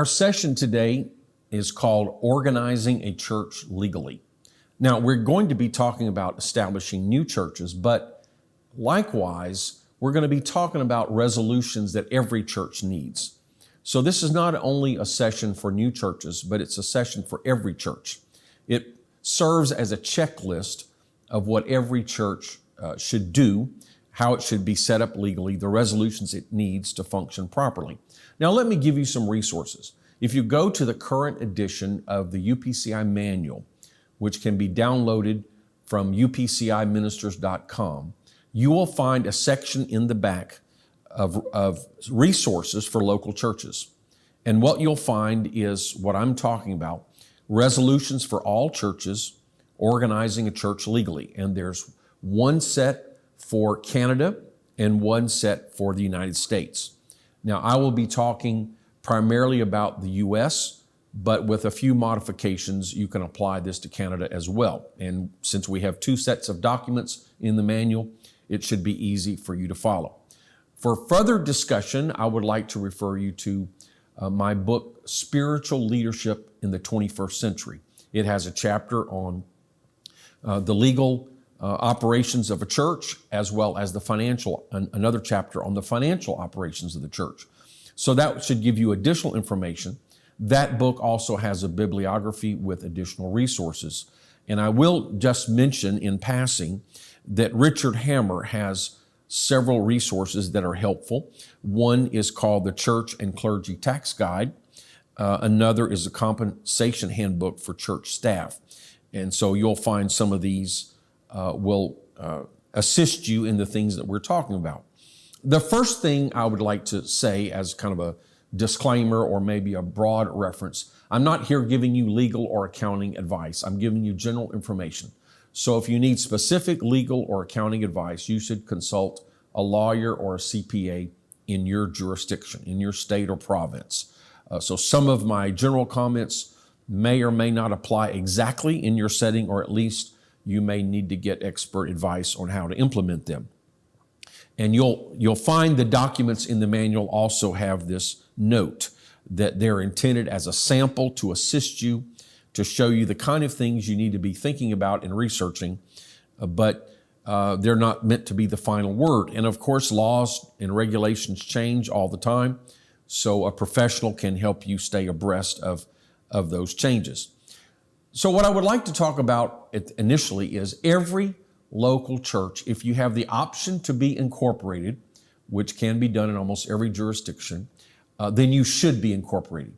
Our session today is called Organizing a Church Legally. Now, we're going to be talking about establishing new churches, but likewise, we're going to be talking about resolutions that every church needs. So this is not only a session for new churches, but it's a session for every church. It serves as a checklist of what every church should do, how it should be set up legally, the resolutions it needs to function properly. Now, let me give you some resources. If you go to the current edition of the UPCI manual, which can be downloaded from upciministers.com, you will find a section in the back of resources for local churches. And what you'll find is what I'm talking about, resolutions for all churches, organizing a church legally. And there's one set for Canada and one set for the United States. Now, I will be talking primarily about the U.S., but with a few modifications, you can apply this to Canada as well. And since we have two sets of documents in the manual, it should be easy for you to follow. For further discussion, I would like to refer you to my book, Spiritual Leadership in the 21st Century. It has a chapter on the legal operations of a church, as well as the financial, another chapter on the financial operations of the church. So that should give you additional information. That book also has a bibliography with additional resources. And I will just mention in passing that Richard Hammer has several resources that are helpful. One is called the Church and Clergy Tax Guide. Another is a compensation handbook for church staff. And so you'll find some of these will assist you in the things that we're talking about. The first thing I would like to say as kind of a disclaimer or maybe a broad reference, I'm not here giving you legal or accounting advice. I'm giving you general information. So if you need specific legal or accounting advice, you should consult a lawyer or a CPA in your jurisdiction, in your state or province. So some of my general comments may or may not apply exactly in your setting, or at least you may need to get expert advice on how to implement them. And you'll find the documents in the manual also have this note that they're intended as a sample to assist you, to show you the kind of things you need to be thinking about and researching, but they're not meant to be the final word. And of course, laws and regulations change all the time, so a professional can help you stay abreast of those changes. So what I would like to talk about initially is every local church, if you have the option to be incorporated, which can be done in almost every jurisdiction, then you should be incorporated.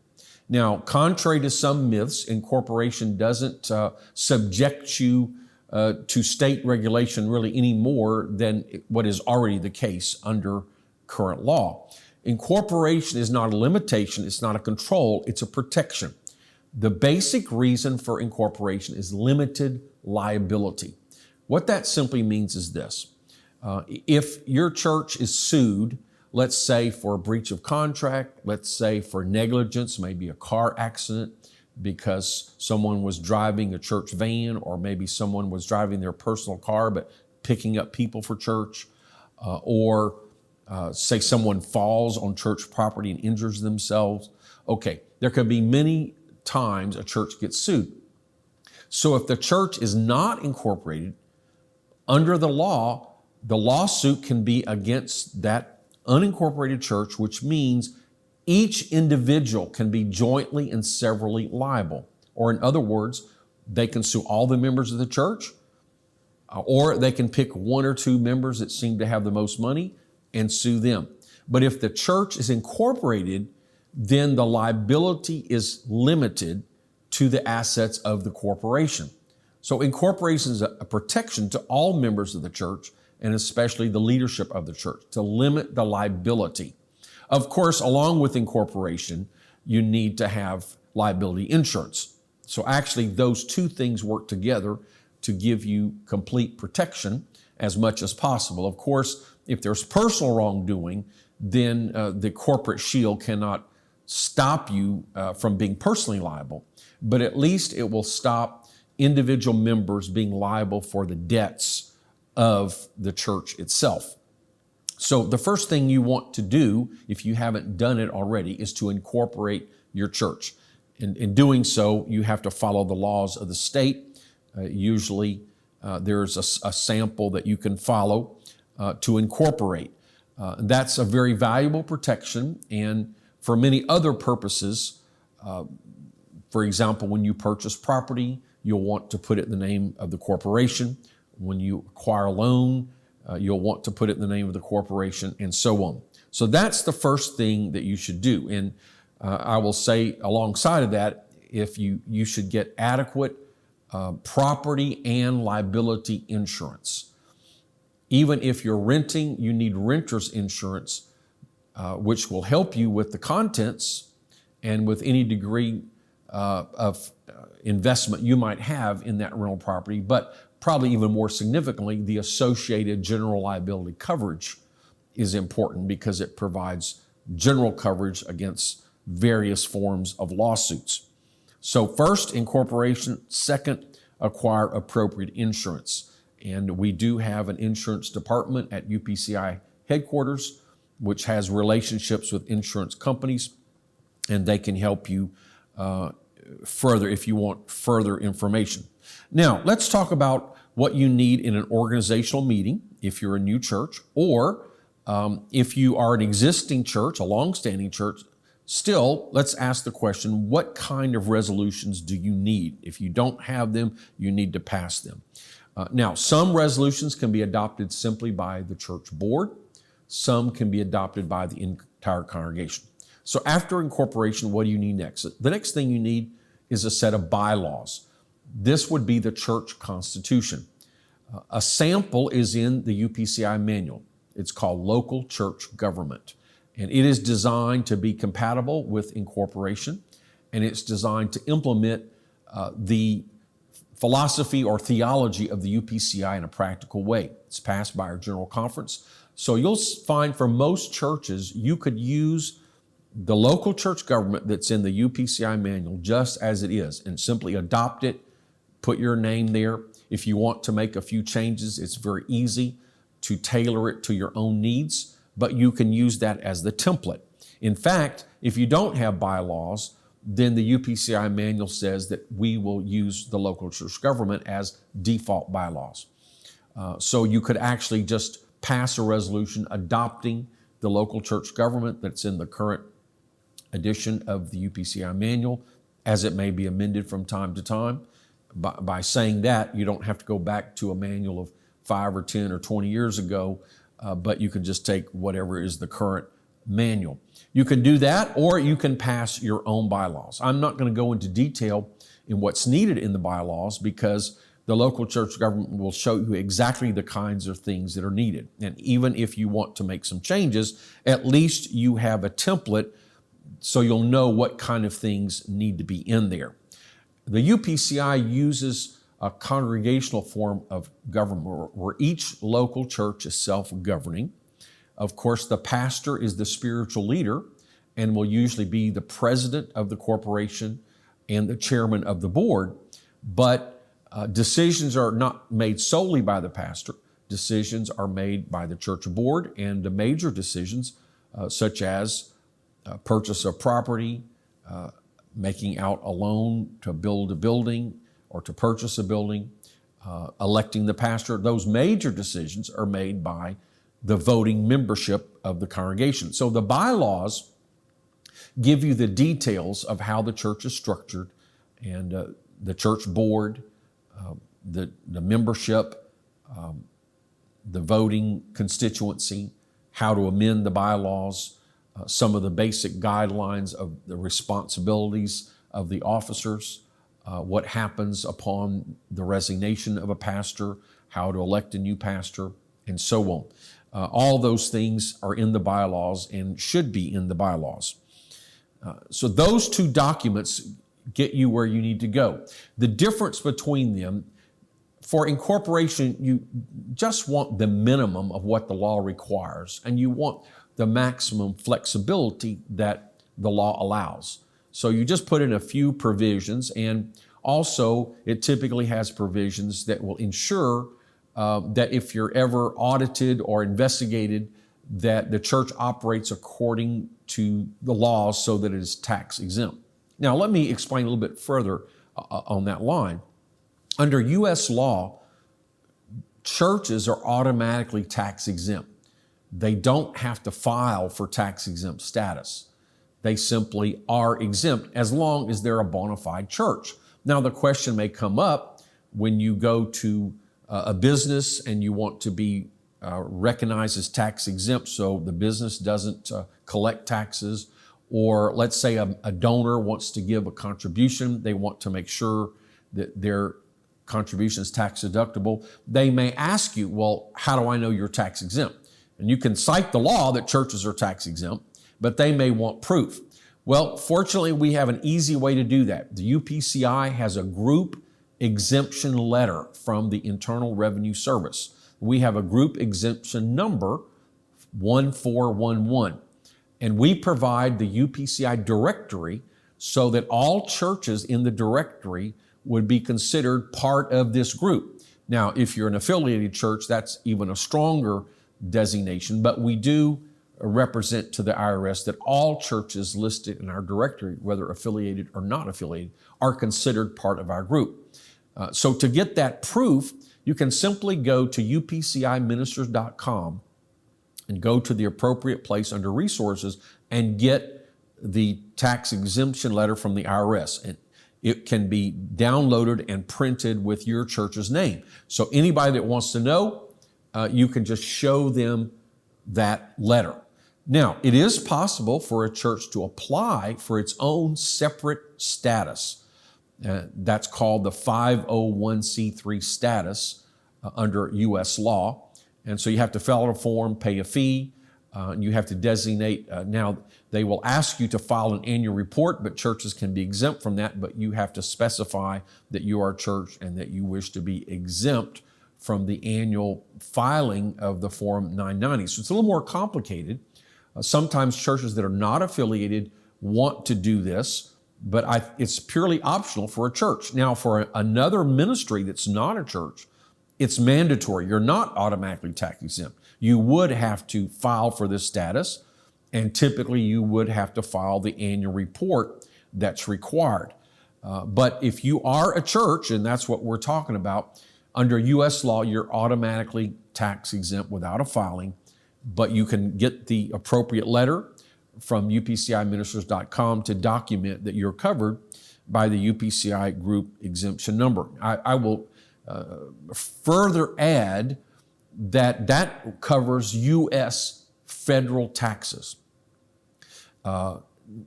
Now, contrary to some myths, incorporation doesn't subject you to state regulation really any more than what is already the case under current law. Incorporation is not a limitation, it's not a control, it's a protection. The basic reason for incorporation is limited liability. What that simply means is this. If your church is sued, let's say for a breach of contract, let's say for negligence, maybe a car accident because someone was driving a church van, or maybe someone was driving their personal car but picking up people for church, or say someone falls on church property and injures themselves. Okay, there could be many times a church gets sued. So if the church is not incorporated, under the law, the lawsuit can be against that unincorporated church, which means each individual can be jointly and severally liable. Or in other words, they can sue all the members of the church, or they can pick one or two members that seem to have the most money and sue them. But if the church is incorporated, then the liability is limited to the assets of the corporation. So incorporation is a protection to all members of the church, and especially the leadership of the church, to limit the liability. Of course, along with incorporation, you need to have liability insurance. So actually, those two things work together to give you complete protection as much as possible. Of course, if there's personal wrongdoing, then the corporate shield cannot stop you from being personally liable, but at least it will stop individual members being liable for the debts of the church itself. So the first thing you want to do, if you haven't done it already, is to incorporate your church. In doing so, you have to follow the laws of the state. Usually there's a sample that you can follow to incorporate. That's a very valuable protection, and for many other purposes, for example, when you purchase property, you'll want to put it in the name of the corporation. When you acquire a loan, you'll want to put it in the name of the corporation, and so on. So that's the first thing that you should do. And I will say alongside of that, if you should get adequate property and liability insurance. Even if you're renting, you need renter's insurance, which will help you with the contents and with any degree of investment you might have in that rental property, but probably even more significantly, the associated general liability coverage is important because it provides general coverage against various forms of lawsuits. So first, incorporation. Second, acquire appropriate insurance. And we do have an insurance department at UPCI headquarters, which has relationships with insurance companies, and they can help you further if you want further information. Now, let's talk about what you need in an organizational meeting if you're a new church, or if you are an existing church, a longstanding church. Still, let's ask the question, what kind of resolutions do you need? If you don't have them, you need to pass them. Now, some resolutions can be adopted simply by the church board. Some can be adopted by the entire congregation. So after incorporation, what do you need next? The next thing you need is a set of bylaws. This would be the church constitution. A sample is in the UPCI manual. It's called Local Church Government. And it is designed to be compatible with incorporation, and it's designed to implement the philosophy or theology of the UPCI in a practical way. It's passed by our General Conference. So you'll find for most churches, you could use the local church government that's in the UPCI manual just as it is and simply adopt it, put your name there. If you want to make a few changes, it's very easy to tailor it to your own needs, but you can use that as the template. In fact, if you don't have bylaws, then the UPCI manual says that we will use the local church government as default bylaws. So you could actually just pass a resolution adopting the local church government that's in the current edition of the UPCI manual, as it may be amended from time to time. By saying that, you don't have to go back to a manual of 5 or 10 or 20 years ago, but you can just take whatever is the current manual. You can do that, or you can pass your own bylaws. I'm not going to go into detail in what's needed in the bylaws because the local church government will show you exactly the kinds of things that are needed. And even if you want to make some changes, at least you have a template so you'll know what kind of things need to be in there. The UPCI uses a congregational form of government where each local church is self-governing. Of course, the pastor is the spiritual leader and will usually be the president of the corporation and the chairman of the board, but decisions are not made solely by the pastor. Decisions are made by the church board, and the major decisions such as purchase of property, making out a loan to build a building or to purchase a building, electing the pastor, those major decisions are made by the voting membership of the congregation. So the bylaws give you the details of how the church is structured, and the church board, the membership, the voting constituency, how to amend the bylaws, some of the basic guidelines of the responsibilities of the officers, what happens upon the resignation of a pastor, how to elect a new pastor, and so on. All those things are in the bylaws and should be in the bylaws. So those two documents get you where you need to go. The difference between them, for incorporation, you just want the minimum of what the law requires, and you want the maximum flexibility that the law allows. So you just put in a few provisions, and also it typically has provisions that will ensure that if you're ever audited or investigated, that the church operates according to the laws so that it is tax exempt. Now, let me explain a little bit further on that line. Under U.S. law, churches are automatically tax exempt. They don't have to file for tax exempt status. They simply are exempt as long as they're a bona fide church. Now, the question may come up when you go to a business and you want to be recognized as tax exempt so the business doesn't collect taxes, or let's say a donor wants to give a contribution. They want to make sure that their contribution is tax deductible. They may ask you, well, how do I know you're tax exempt? And you can cite the law that churches are tax exempt, but they may want proof. Well, fortunately, we have an easy way to do that. The UPCI has a group exemption letter from the Internal Revenue Service. We have a group exemption number 1411, and we provide the UPCI directory so that all churches in the directory would be considered part of this group. Now, if you're an affiliated church, that's even a stronger designation, but we do represent to the IRS that all churches listed in our directory, whether affiliated or not affiliated, are considered part of our group. So to get that proof, you can simply go to upciministers.com and go to the appropriate place under resources and get the tax exemption letter from the IRS. And it can be downloaded and printed with your church's name. So anybody that wants to know, you can just show them that letter. Now, it is possible for a church to apply for its own separate status. That's called the 501c3 status under U.S. law. And so you have to fill out a form, pay a fee, and you have to designate. Now, they will ask you to file an annual report, but churches can be exempt from that, but you have to specify that you are a church and that you wish to be exempt from the annual filing of the Form 990. So it's a little more complicated. Sometimes churches that are not affiliated want to do this, but it's purely optional for a church. Now, for another ministry that's not a church, it's mandatory. You're not automatically tax exempt. You would have to file for this status, and typically you would have to file the annual report that's required. But if you are a church, and that's what we're talking about, under U.S. law, you're automatically tax exempt without a filing, but you can get the appropriate letter from upciministers.com to document that you're covered by the UPCI group exemption number. I will further add that covers U.S. federal taxes.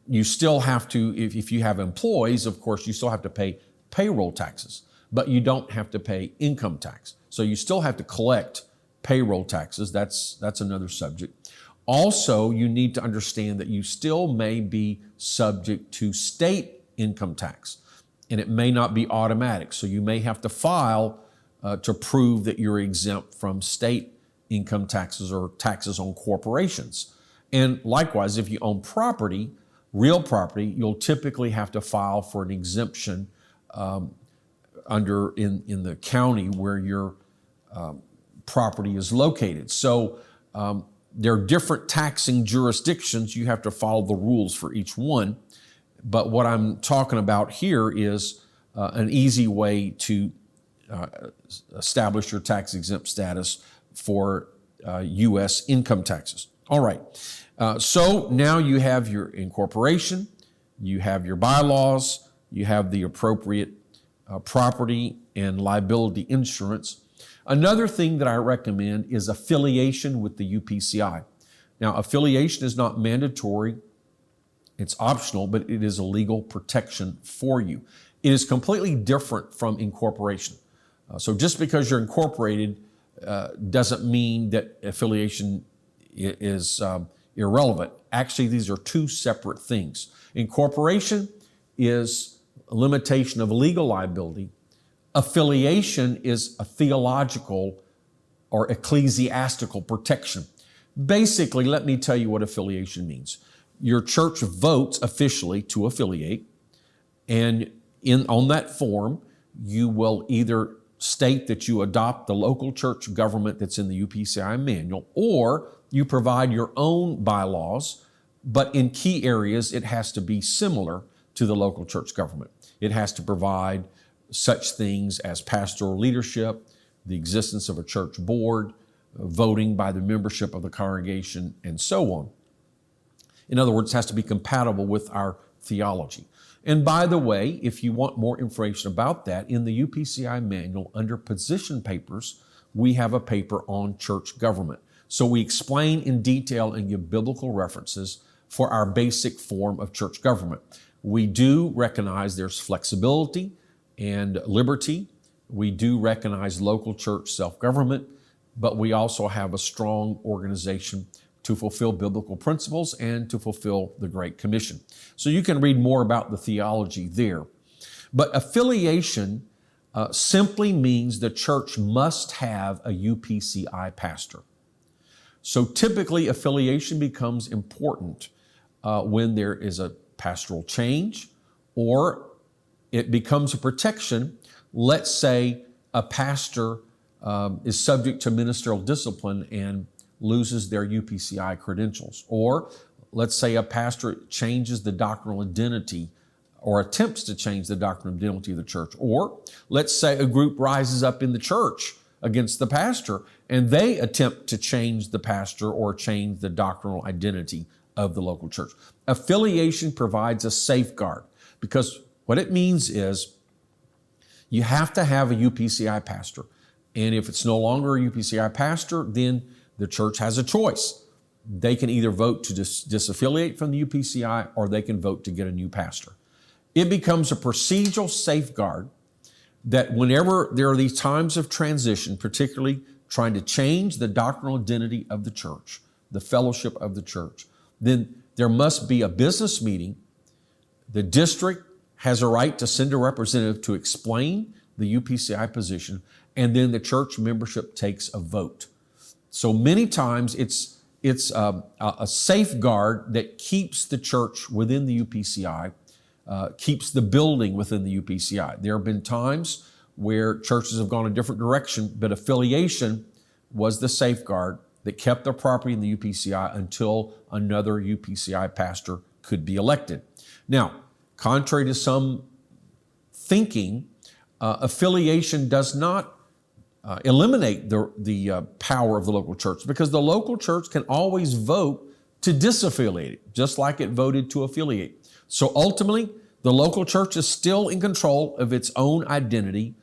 You still have to, if you have employees, of course, you still have to pay payroll taxes, but you don't have to pay income tax. So you still have to collect payroll taxes. That's another subject. Also, you need to understand that you still may be subject to state income tax, and it may not be automatic. So you may have to file to prove that you're exempt from state income taxes or taxes on corporations. And likewise, if you own property, real property, you'll typically have to file for an exemption in the county where your property is located. So there are different taxing jurisdictions. You have to follow the rules for each one. But what I'm talking about here is an easy way to establish your tax exempt status for U.S. income taxes. All right. So now you have your incorporation, you have your bylaws, you have the appropriate property and liability insurance. Another thing that I recommend is affiliation with the UPCI. Now, affiliation is not mandatory. It's optional, but it is a legal protection for you. It is completely different from incorporation. So just because you're incorporated doesn't mean that affiliation is irrelevant. Actually, these are two separate things. Incorporation is a limitation of legal liability. Affiliation is a theological or ecclesiastical protection. Basically, let me tell you what affiliation means. Your church votes officially to affiliate, and on that form, you will either state that you adopt the local church government that's in the UPCI manual, or you provide your own bylaws, but in key areas, it has to be similar to the local church government. It has to provide such things as pastoral leadership, the existence of a church board, voting by the membership of the congregation, and so on. In other words, it has to be compatible with our theology. And by the way, if you want more information about that, in the UPCI manual under position papers, we have a paper on church government. So we explain in detail and give biblical references for our basic form of church government. We do recognize there's flexibility and liberty. We do recognize local church self-government, but we also have a strong organization to fulfill biblical principles and to fulfill the Great Commission. So you can read more about the theology there. But affiliation simply means the church must have a UPCI pastor. So typically affiliation becomes important when there is a pastoral change, or it becomes a protection. Let's say a pastor is subject to ministerial discipline and loses their UPCI credentials. Or let's say a pastor changes the doctrinal identity or attempts to change the doctrinal identity of the church. Or let's say a group rises up in the church against the pastor and they attempt to change the pastor or change the doctrinal identity of the local church. Affiliation provides a safeguard, because what it means is you have to have a UPCI pastor. And if it's no longer a UPCI pastor, then the church has a choice. They can either vote to disaffiliate from the UPCI, or they can vote to get a new pastor. It becomes a procedural safeguard that whenever there are these times of transition, particularly trying to change the doctrinal identity of the church, the fellowship of the church, then there must be a business meeting. The district has a right to send a representative to explain the UPCI position, and then the church membership takes a vote. So many times it's a safeguard that keeps the church within the UPCI, keeps the building within the UPCI. There have been times where churches have gone a different direction, but affiliation was the safeguard that kept the property in the UPCI until another UPCI pastor could be elected. Now, contrary to some thinking, affiliation does not eliminate the power of the local church, because the local church can always vote to disaffiliate it, just like it voted to affiliate. So ultimately, the local church is still in control of its own identity,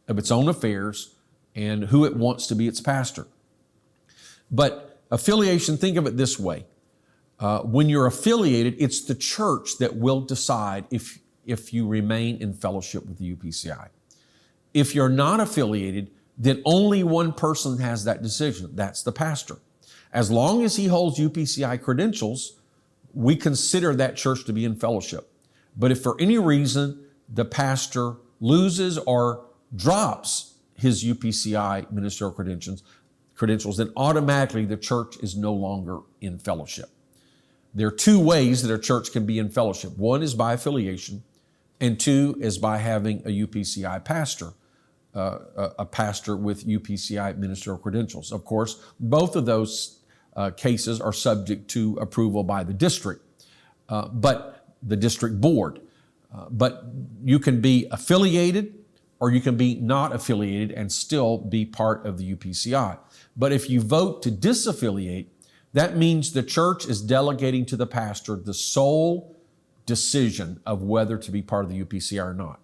of its own affairs, and who it wants to be its pastor. But affiliation, think of it this way. When you're affiliated, it's the church that will decide if you remain in fellowship with the UPCI. If you're not affiliated, then only one person has that decision. That's the pastor. As long as he holds UPCI credentials, we consider that church to be in fellowship. But if for any reason the pastor loses or drops his UPCI ministerial credentials, then automatically the church is no longer in fellowship. There are two ways that a church can be in fellowship. One is by affiliation, and two is by having a UPCI pastor. A pastor with UPCI ministerial credentials. Of course, both of those cases are subject to approval by the district, but the district board. But you can be affiliated or you can be not affiliated and still be part of the UPCI. But if you vote to disaffiliate, that means the church is delegating to the pastor the sole decision of whether to be part of the UPCI or not.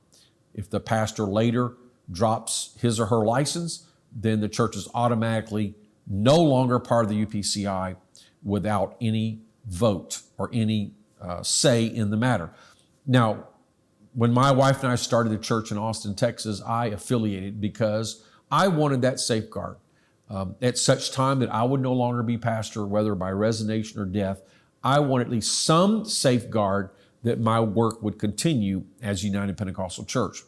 If the pastor later drops his or her license, then the church is automatically no longer part of the UPCI without any vote or any say in the matter. Now, when my wife and I started the church in Austin, Texas, I affiliated because I wanted that safeguard. At such time that I would no longer be pastor, whether by resignation or death, I wanted at least some safeguard that my work would continue as United Pentecostal Church.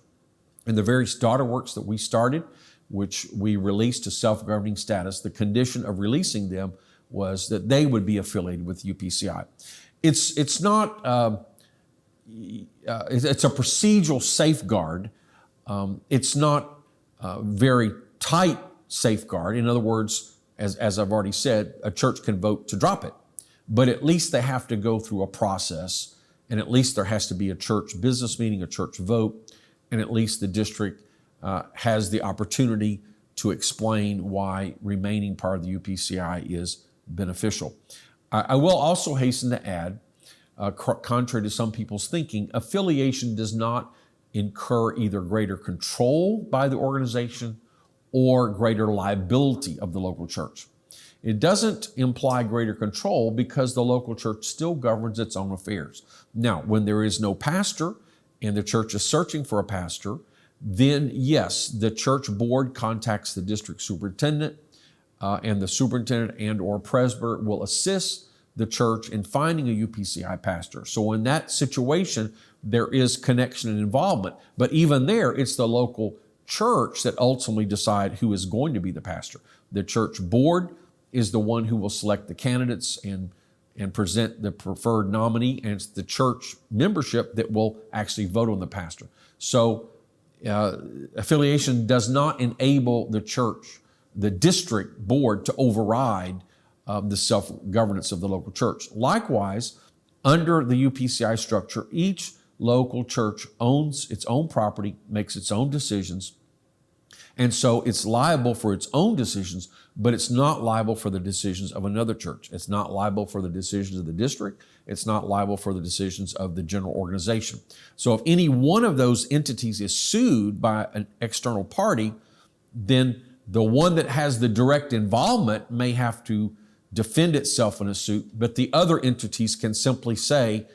And the various daughter works that we started, which we released to self-governing status, the condition of releasing them was that they would be affiliated with UPCI. It's a procedural safeguard. It's not a very tight safeguard. In other words, as I've already said, a church can vote to drop it, but at least they have to go through a process and at least there has to be a church business meeting, a church vote, and at least the district has the opportunity to explain why remaining part of the UPCI is beneficial. I will also hasten to add, contrary to some people's thinking, affiliation does not incur either greater control by the organization or greater liability of the local church. It doesn't imply greater control because the local church still governs its own affairs. Now, when there is no pastor and the church is searching for a pastor, then yes, the church board contacts the district superintendent, and the superintendent and or presbyter will assist the church in finding a UPCI pastor. So in that situation, there is connection and involvement. But even there, it's the local church that ultimately decide who is going to be the pastor. The church board is the one who will select the candidates and present the preferred nominee, and it's the church membership that will actually vote on the pastor. So affiliation does not enable the church, the district board, to override the self-governance of the local church. Likewise, under the UPCI structure, each local church owns its own property, makes its own decisions, and so it's liable for its own decisions, but it's not liable for the decisions of another church. It's not liable for the decisions of the district. It's not liable for the decisions of the general organization. So if any one of those entities is sued by an external party, then the one that has the direct involvement may have to defend itself in a suit, but the other entities can simply say,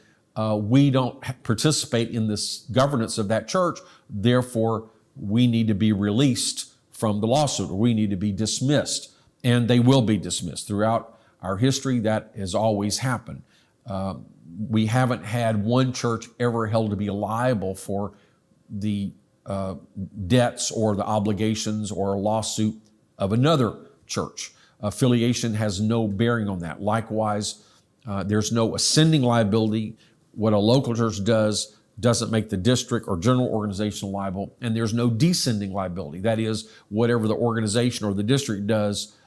we don't participate in this governance of that church, therefore we need to be released from the lawsuit, or we need to be dismissed. And they will be dismissed. Throughout our history, that has always happened. We haven't had one church ever held to be liable for the debts or the obligations or a lawsuit of another church. Affiliation has no bearing on that. Likewise, there's no ascending liability. What a local church does doesn't make the district or general organization liable, and there's no descending liability. That is, whatever the organization or the district does,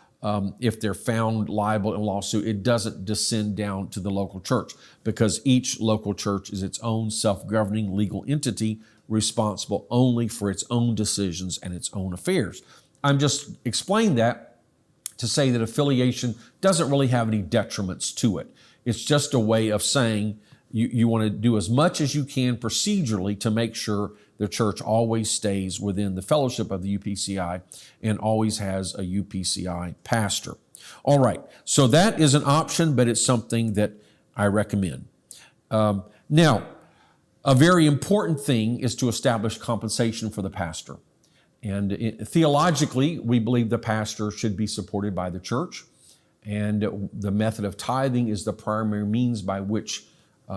if they're found liable in a lawsuit, it doesn't descend down to the local church, because each local church is its own self-governing legal entity responsible only for its own decisions and its own affairs. I'm just explaining that to say that affiliation doesn't really have any detriments to it. It's just a way of saying you want to do as much as you can procedurally to make sure the church always stays within the fellowship of the UPCI and always has a UPCI pastor. All right, so that is an option, but it's something that I recommend. Now, a very important thing is to establish compensation for the pastor. And theologically, we believe the pastor should be supported by the church, and the method of tithing is the primary means by which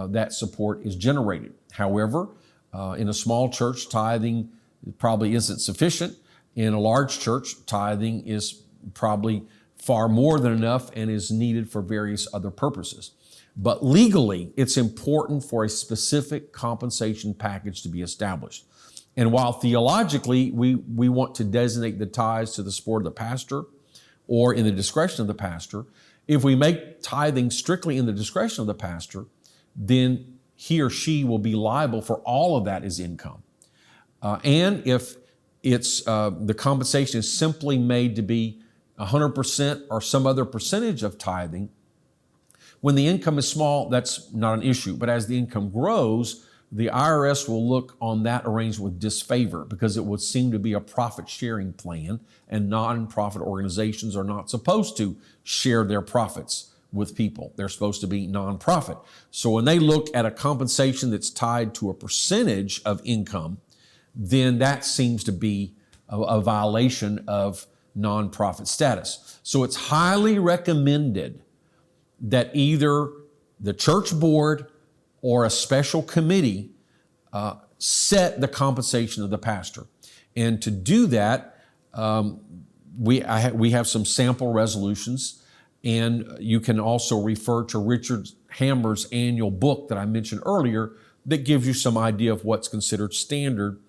that support is generated. However, in a small church, tithing probably isn't sufficient. In a large church, tithing is probably far more than enough and is needed for various other purposes. But legally, it's important for a specific compensation package to be established. And while theologically we want to designate the tithes to the support of the pastor or in the discretion of the pastor, if we make tithing strictly in the discretion of the pastor, then he or she will be liable for all of that as income. And if it's the compensation is simply made to be 100% or some other percentage of tithing, when the income is small, that's not an issue. But as the income grows, the IRS will look on that arrangement with disfavor, because it would seem to be a profit-sharing plan, and nonprofit organizations are not supposed to share their profits with people. They're supposed to be nonprofit. So when they look at a compensation that's tied to a percentage of income, then that seems to be a violation of nonprofit status. So it's highly recommended that either the church board or a special committee set the compensation of the pastor. And to do that, we have some sample resolutions, and you can also refer to Richard Hammer's annual book that I mentioned earlier that gives you some idea of what's considered standard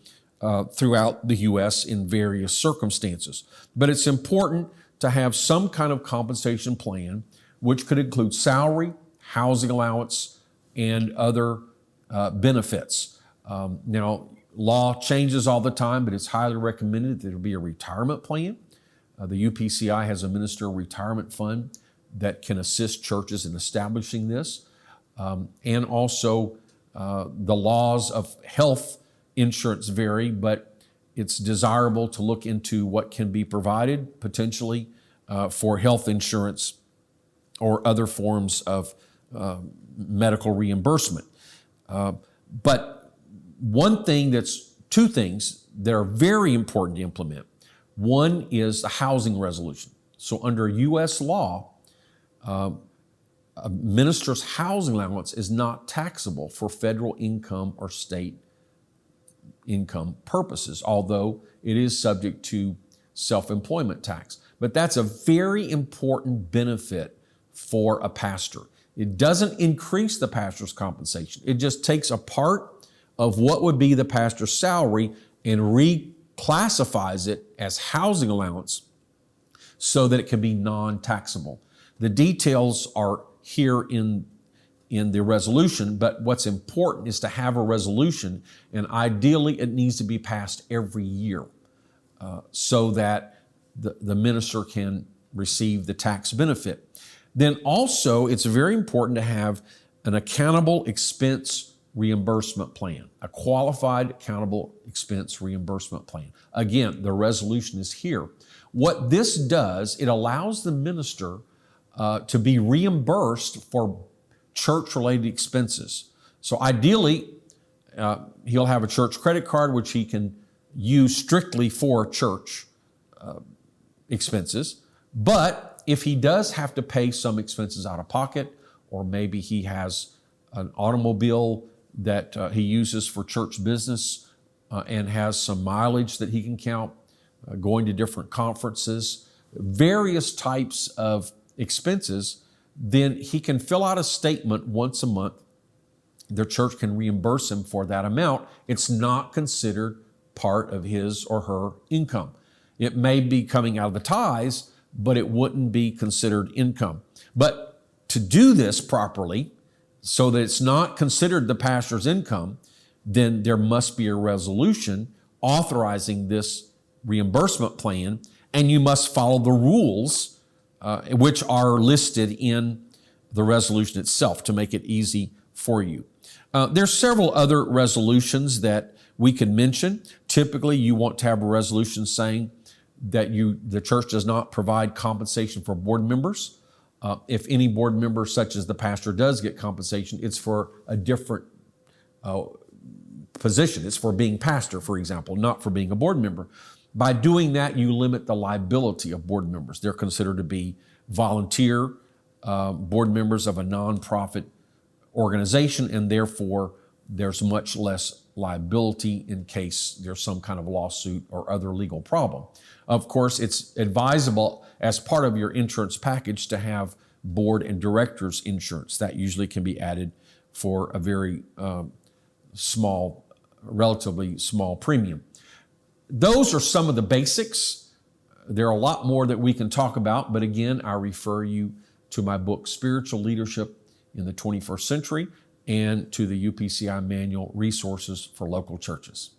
throughout the U.S. in various circumstances. But it's important to have some kind of compensation plan, which could include salary, housing allowance, and other benefits. Now, law changes all the time, but it's highly recommended that there be a retirement plan. The UPCI has a ministerial retirement fund that can assist churches in establishing this. And also, the laws of health insurance vary, but it's desirable to look into what can be provided potentially for health insurance or other forms of medical reimbursement. But two things that are very important to implement. One is the housing resolution. So under U.S. law, a minister's housing allowance is not taxable for federal income or state income purposes, although it is subject to self-employment tax. But that's a very important benefit for a pastor. It doesn't increase the pastor's compensation. It just takes a part of what would be the pastor's salary and reclassifies it as housing allowance so that it can be non-taxable. The details are here in the resolution, but what's important is to have a resolution, and ideally it needs to be passed every year so that the minister can receive the tax benefit. Then also, it's very important to have an accountable expense reimbursement plan, a qualified accountable expense reimbursement plan. Again, the resolution is here. What this does, it allows the minister to be reimbursed for church-related expenses. So ideally, he'll have a church credit card, which he can use strictly for church expenses. But if he does have to pay some expenses out of pocket, or maybe he has an automobile that he uses for church business and has some mileage that he can count, going to different conferences, various types of expenses, then he can fill out a statement once a month. The church can reimburse him for that amount. It's not considered part of his or her income. It may be coming out of the tithes, but it wouldn't be considered income. But to do this properly, so that it's not considered the pastor's income, then there must be a resolution authorizing this reimbursement plan, and you must follow the rules which are listed in the resolution itself to make it easy for you. There's several other resolutions that we could mention. Typically, you want to have a resolution saying that the church does not provide compensation for board members. If any board member, such as the pastor, does get compensation, it's for a different position. It's for being pastor, for example, not for being a board member. By doing that, you limit the liability of board members. They're considered to be volunteer board members of a nonprofit organization, and therefore there's much less liability in case there's some kind of lawsuit or other legal problem. Of course, it's advisable as part of your insurance package to have board and directors insurance. That usually can be added for a very relatively small premium. Those are some of the basics. There are a lot more that we can talk about, but again, I refer you to my book, Spiritual Leadership in the 21st Century, and to the UPCI Manual Resources for Local Churches.